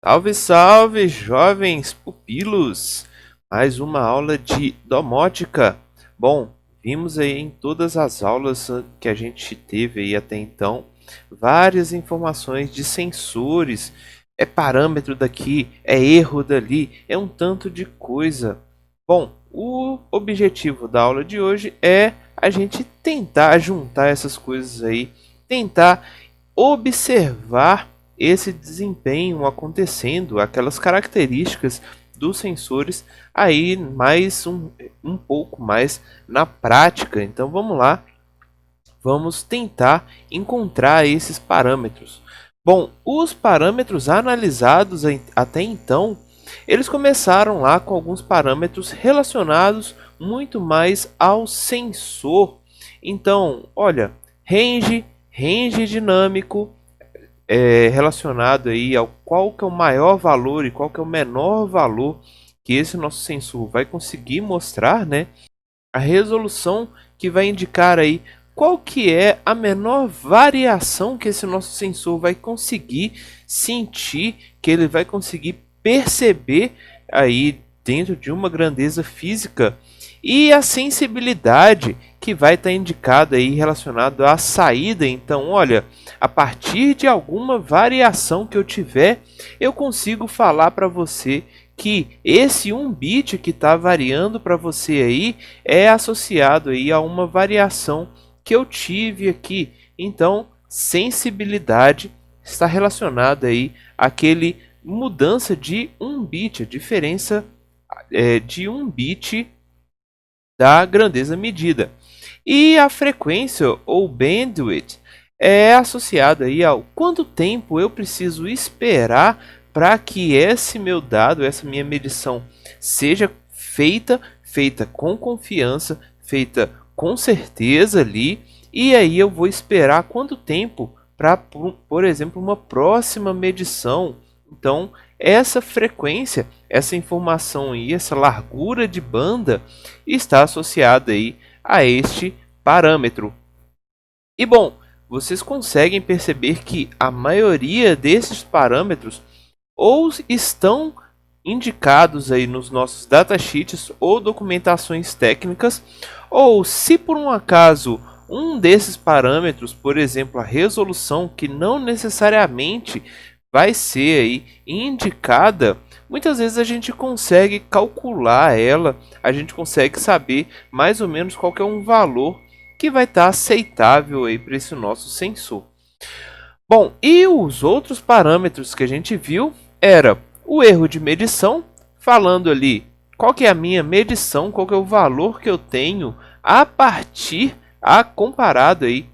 Salve, salve, jovens pupilos! Mais uma aula de domótica. Bom, vimos aí em todas as aulas que a gente teve aí até então várias informações de sensores, é parâmetro daqui, é erro dali, é um tanto de coisa. Bom, o objetivo da aula de hoje é a gente tentar juntar essas coisas aí, tentar observar esse desempenho acontecendo, aquelas características dos sensores aí mais um pouco mais na prática. Então vamos lá, vamos tentar encontrar esses parâmetros. Bom, os parâmetros analisados até então, eles começaram lá com alguns parâmetros relacionados muito mais ao sensor. Então, olha, range dinâmico, relacionado aí ao qual que é o maior valor e qual que é o menor valor que esse nosso sensor vai conseguir mostrar, né? A resolução que vai indicar aí qual que é a menor variação que esse nosso sensor vai conseguir sentir, que ele vai conseguir perceber aí dentro de uma grandeza física, e a sensibilidade que vai estar indicada aí relacionado à saída. Então, olha, a partir de alguma variação que eu tiver, eu consigo falar para você que esse 1 bit que está variando para você aí é associado aí a uma variação que eu tive aqui. Então, sensibilidade está relacionada aí àquele mudança de 1 bit, a diferença de 1 bit da grandeza medida. E a frequência ou bandwidth é associada aí ao quanto tempo eu preciso esperar para que esse meu dado, essa minha medição seja feita com confiança, feita com certeza ali, e aí eu vou esperar quanto tempo para, por exemplo, uma próxima medição. Então, essa frequência, essa informação e essa largura de banda está associada aí a este parâmetro. E bom, vocês conseguem perceber que a maioria desses parâmetros ou estão indicados aí nos nossos datasheets ou documentações técnicas, ou se por um acaso um desses parâmetros, por exemplo, a resolução, que não necessariamente vai ser aí indicada, muitas vezes a gente consegue calcular ela, a gente consegue saber mais ou menos qual que é um valor que vai estar aceitável aí para esse nosso sensor. Bom, e os outros parâmetros que a gente viu era o erro de medição, falando ali qual que é a minha medição, qual que é o valor que eu tenho a partir, comparado aí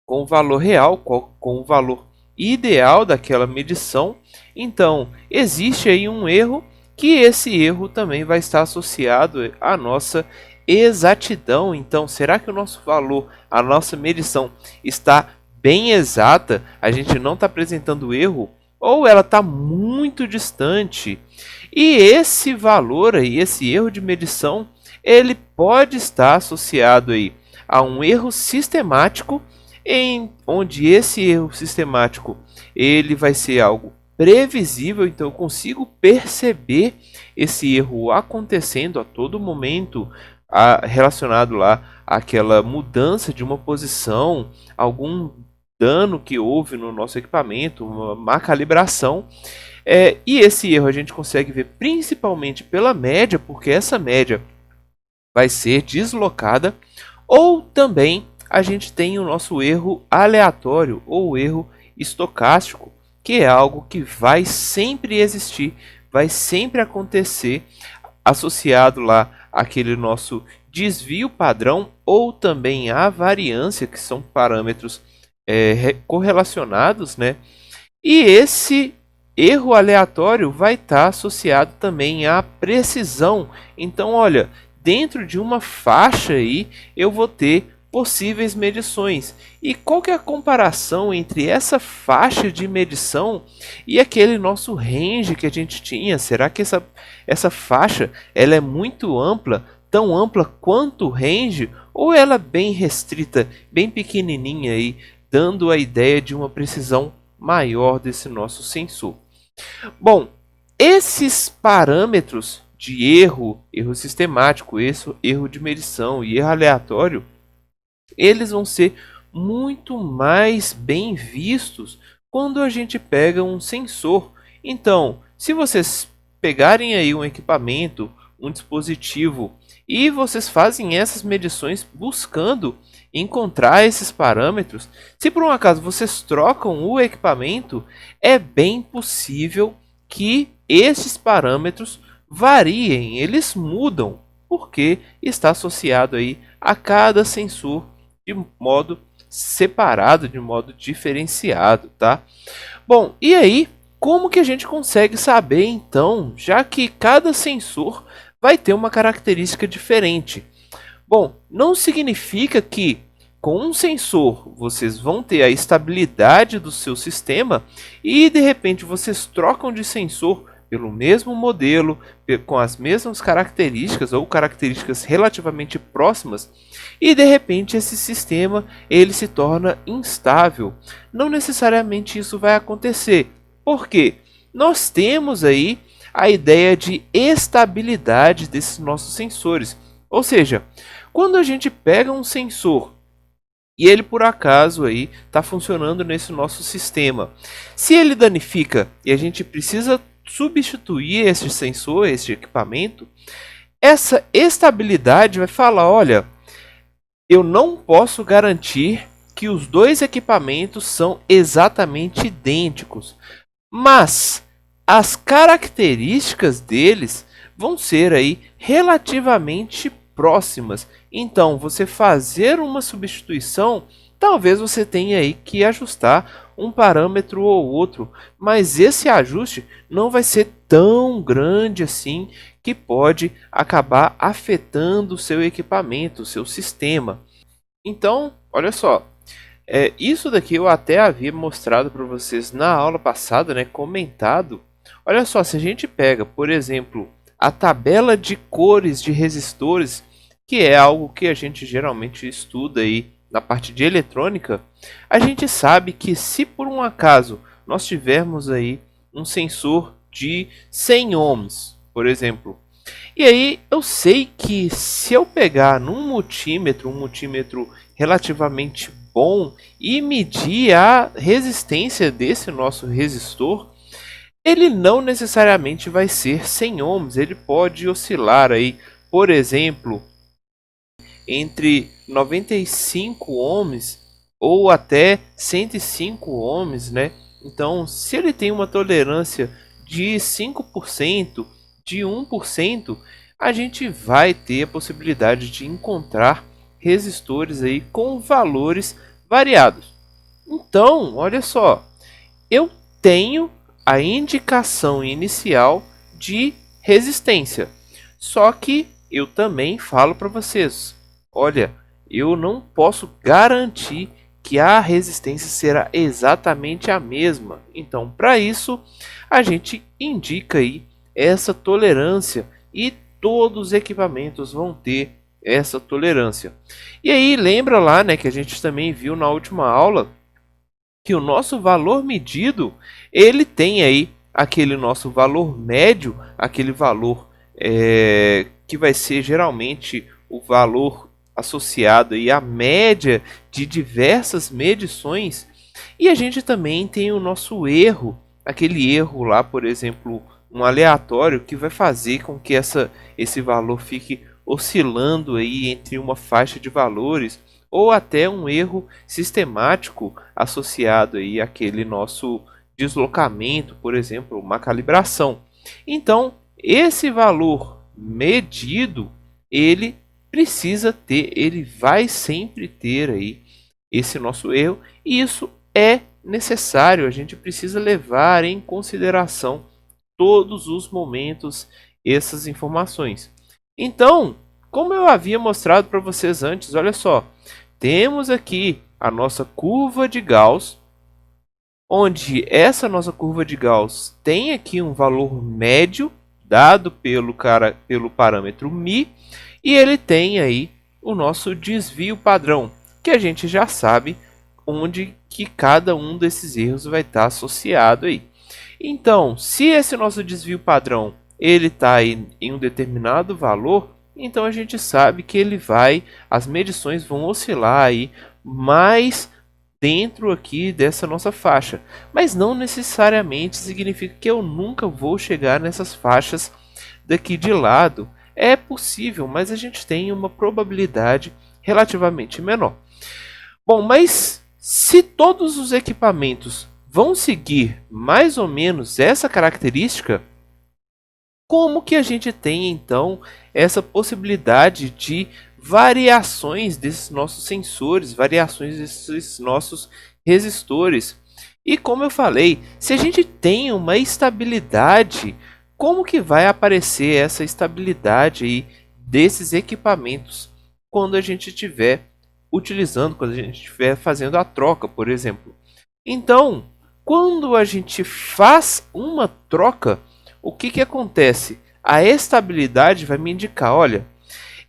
com o valor real, com o valor ideal daquela medição. Então, existe aí um erro, que esse erro também vai estar associado à nossa exatidão. Então, será que o nosso valor, a nossa medição está bem exata? A gente não está apresentando erro? Ou ela está muito distante? E esse valor aí, esse erro de medição, ele pode estar associado aí a um erro sistemático, em onde esse erro sistemático ele vai ser algo previsível. Então eu consigo perceber esse erro acontecendo a todo momento, relacionado lá àquela mudança de uma posição, algum dano que houve no nosso equipamento, uma má calibração. E esse erro a gente consegue ver principalmente pela média, porque essa média vai ser deslocada, ou também a gente tem o nosso erro aleatório ou erro estocástico, que é algo que vai sempre existir, vai sempre acontecer, associado lá àquele nosso desvio padrão ou também a variância, que são parâmetros correlacionados, né? E esse erro aleatório vai estar associado também à precisão. Então, olha, dentro de uma faixa aí eu vou ter possíveis medições. E qual que é a comparação entre essa faixa de medição e aquele nosso range que a gente tinha? Será que essa faixa ela é muito ampla, tão ampla quanto o range, ou ela é bem restrita, bem pequenininha aí, dando a ideia de uma precisão maior desse nosso sensor? Bom, esses parâmetros de erro, erro sistemático, erro de medição e erro aleatório, eles vão ser muito mais bem vistos quando a gente pega um sensor. Então, se vocês pegarem aí um equipamento, um dispositivo, e vocês fazem essas medições buscando encontrar esses parâmetros, se por um acaso vocês trocam o equipamento, é bem possível que esses parâmetros variem, eles mudam, porque está associado aí a cada sensor de modo separado, de modo diferenciado, tá? Bom, e aí, como que a gente consegue saber então, já que cada sensor vai ter uma característica diferente? Bom, não significa que com um sensor vocês vão ter a estabilidade do seu sistema e de repente vocês trocam de sensor pelo mesmo modelo, com as mesmas características ou características relativamente próximas, e de repente esse sistema ele se torna instável. Não necessariamente isso vai acontecer. Por quê? Nós temos aí a ideia de estabilidade desses nossos sensores. Ou seja, quando a gente pega um sensor e ele por acaso aí está funcionando nesse nosso sistema, se ele danifica e a gente precisa substituir esse sensor, esse equipamento, essa estabilidade vai falar, olha, eu não posso garantir que os dois equipamentos são exatamente idênticos, mas as características deles vão ser aí relativamente próximas. Então, você fazer uma substituição, talvez você tenha aí que ajustar um parâmetro ou outro, mas esse ajuste não vai ser tão grande assim que pode acabar afetando o seu equipamento, o seu sistema. Então, olha só, isso daqui eu até havia mostrado para vocês na aula passada, né, comentado. Olha só, se a gente pega, por exemplo, a tabela de cores de resistores, que é algo que a gente geralmente estuda aí na parte de eletrônica, a gente sabe que se por um acaso nós tivermos aí um sensor de 100 ohms, por exemplo, e aí eu sei que se eu pegar num multímetro, um multímetro relativamente bom e medir a resistência desse nosso resistor, ele não necessariamente vai ser 100 ohms, ele pode oscilar aí, por exemplo, entre 95 ohms ou até 105 ohms, né? Então, se ele tem uma tolerância de 5%, de 1%, a gente vai ter a possibilidade de encontrar resistores aí com valores variados. Então, olha só, eu tenho a indicação inicial de resistência, só que eu também falo para vocês, olha, eu não posso garantir que a resistência será exatamente a mesma. Então, para isso, a gente indica aí essa tolerância e todos os equipamentos vão ter essa tolerância. E aí, lembra lá, né, que a gente também viu na última aula que o nosso valor medido, ele tem aí aquele nosso valor médio, aquele valor que vai ser geralmente o valor associado aí à média de diversas medições, e a gente também tem o nosso erro, aquele erro lá, por exemplo, um aleatório que vai fazer com que esse valor fique oscilando aí entre uma faixa de valores, ou até um erro sistemático associado aí àquele nosso deslocamento, por exemplo, uma calibração. Então, esse valor medido, ele precisa ter, ele vai sempre ter aí esse nosso erro, e isso é necessário, a gente precisa levar em consideração todos os momentos essas informações. Então, como eu havia mostrado para vocês antes, olha só, temos aqui a nossa curva de Gauss, onde essa nossa curva de Gauss tem aqui um valor médio dado pelo parâmetro μ, e ele tem aí o nosso desvio padrão, que a gente já sabe onde que cada um desses erros vai estar associado aí. Então, se esse nosso desvio padrão ele está em um determinado valor, então a gente sabe que as medições vão oscilar aí mais dentro aqui dessa nossa faixa, mas não necessariamente significa que eu nunca vou chegar nessas faixas daqui de lado. É possível, mas a gente tem uma probabilidade relativamente menor. Bom, mas se todos os equipamentos vão seguir mais ou menos essa característica, como que a gente tem então essa possibilidade de variações desses nossos sensores, variações desses nossos resistores? E como eu falei, se a gente tem uma estabilidade, como que vai aparecer essa estabilidade aí desses equipamentos quando a gente estiver utilizando, quando a gente estiver fazendo a troca, por exemplo? Então, quando a gente faz uma troca, o que que acontece? A estabilidade vai me indicar, olha,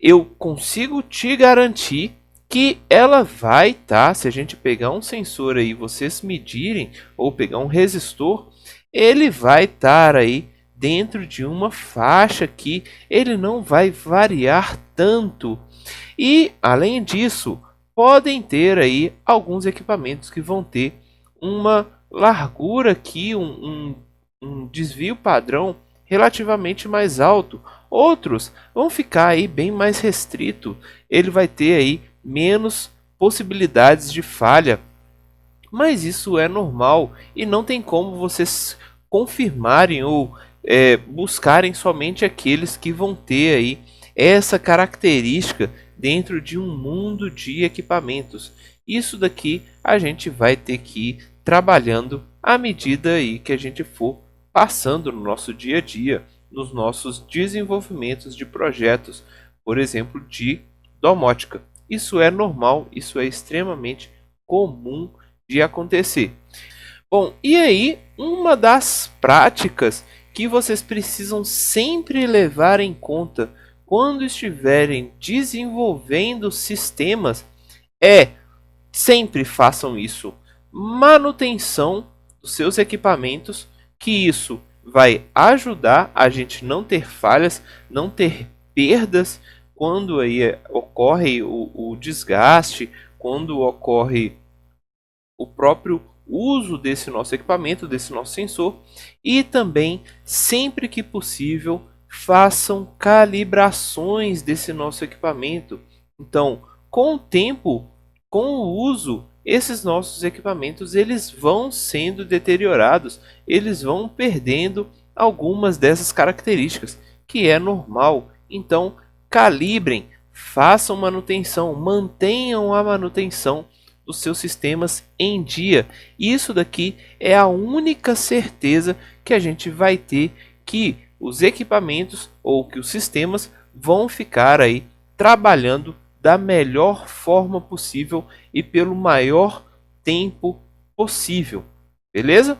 eu consigo te garantir que ela vai estar, se a gente pegar um sensor aí, vocês medirem, ou pegar um resistor, ele vai estar aí dentro de uma faixa que ele não vai variar tanto. E, além disso, podem ter aí alguns equipamentos que vão ter uma largura aqui, um desvio padrão relativamente mais alto. Outros vão ficar aí bem mais restrito. Ele vai ter aí menos possibilidades de falha. Mas isso é normal e não tem como vocês confirmarem ou buscarem somente aqueles que vão ter aí essa característica dentro de um mundo de equipamentos. Isso daqui a gente vai ter que ir trabalhando à medida aí que a gente for passando no nosso dia a dia, nos nossos desenvolvimentos de projetos, por exemplo, de domótica. Isso é normal, isso é extremamente comum de acontecer. Bom, e aí, uma das práticas que vocês precisam sempre levar em conta quando estiverem desenvolvendo sistemas é sempre façam isso. Manutenção dos seus equipamentos, que isso vai ajudar a gente não ter falhas, não ter perdas quando aí ocorre o desgaste, quando ocorre o próprio uso desse nosso equipamento, desse nosso sensor, e também, sempre que possível, façam calibrações desse nosso equipamento. Então, com o tempo, com o uso, esses nossos equipamentos eles vão sendo deteriorados, eles vão perdendo algumas dessas características, que é normal. Então, calibrem, façam manutenção, mantenham a manutenção dos seus sistemas em dia. Isso daqui é a única certeza que a gente vai ter que os equipamentos ou que os sistemas vão ficar aí trabalhando da melhor forma possível e pelo maior tempo possível. Beleza?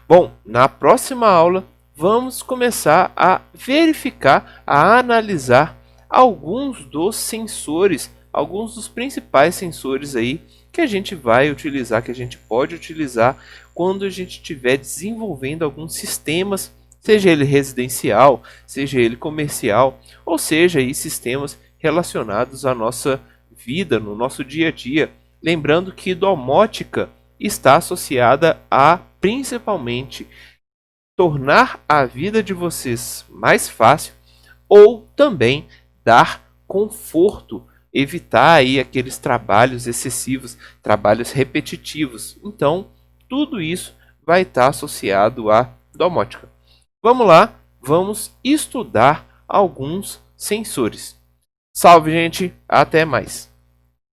Bom, na próxima aula vamos começar a verificar, a analisar alguns dos sensores, alguns dos principais sensores aí que a gente vai utilizar, que a gente pode utilizar quando a gente estiver desenvolvendo alguns sistemas, seja ele residencial, seja ele comercial, ou seja aí sistemas relacionados à nossa vida, no nosso dia a dia. Lembrando que domótica está associada a principalmente tornar a vida de vocês mais fácil ou também dar conforto, evitar aí aqueles trabalhos excessivos, trabalhos repetitivos. Então, tudo isso vai estar associado à domótica. Vamos lá, vamos estudar alguns sensores. Salve, gente, até mais.